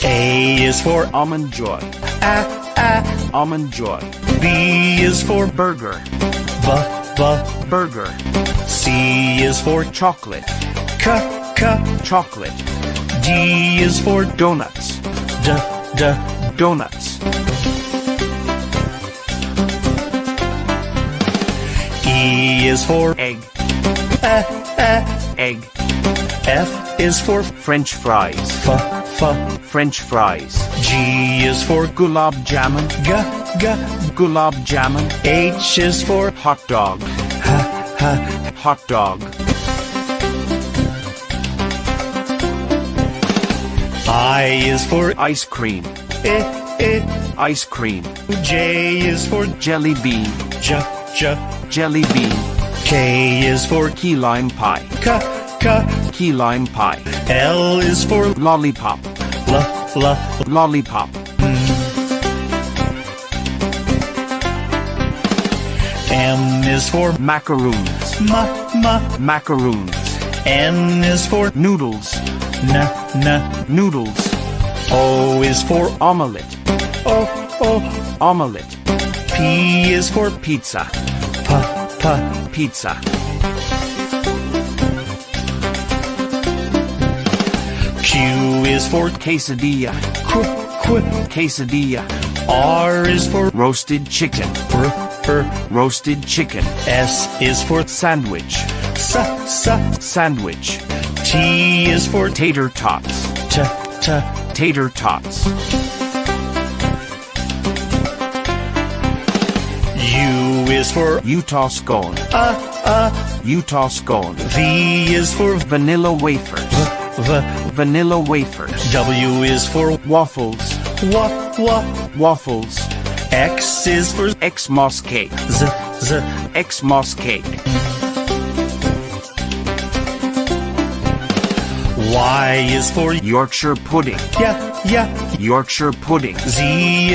A is for Almond Joy. Almond Joy. B is for Burger. Burger. C is for Chocolate. Chocolate. D is for Donuts. Donuts. E is for Egg. Egg. F is for French fries. French fries. G is for Gulab jamun. Gulab jamun. H is for Hot dog. Hot dog. I is for Ice cream. Ice cream. J is for Jelly bean. Jelly bean. K is for Key lime pie. Key lime pie. L is for Lollipop. Lollipop. M is for Macaroons. Macaroons. N is for Noodles. Noodles. O is for Omelette. Omelette. P is for Pizza. Pizza. Q is for Quesadilla. Quesadilla. R is for Roasted chicken. Roasted chicken. S is for Sandwich. Sandwich. T is for Tater tots. Tater tots. U is for Utah scone. Utah scone. V is for Vanilla wafers. Vanilla wafers. W is for Waffles. Waffles. X is for Xmas cake. Xmas cake. Y is for Yorkshire pudding. Yorkshire pudding. Z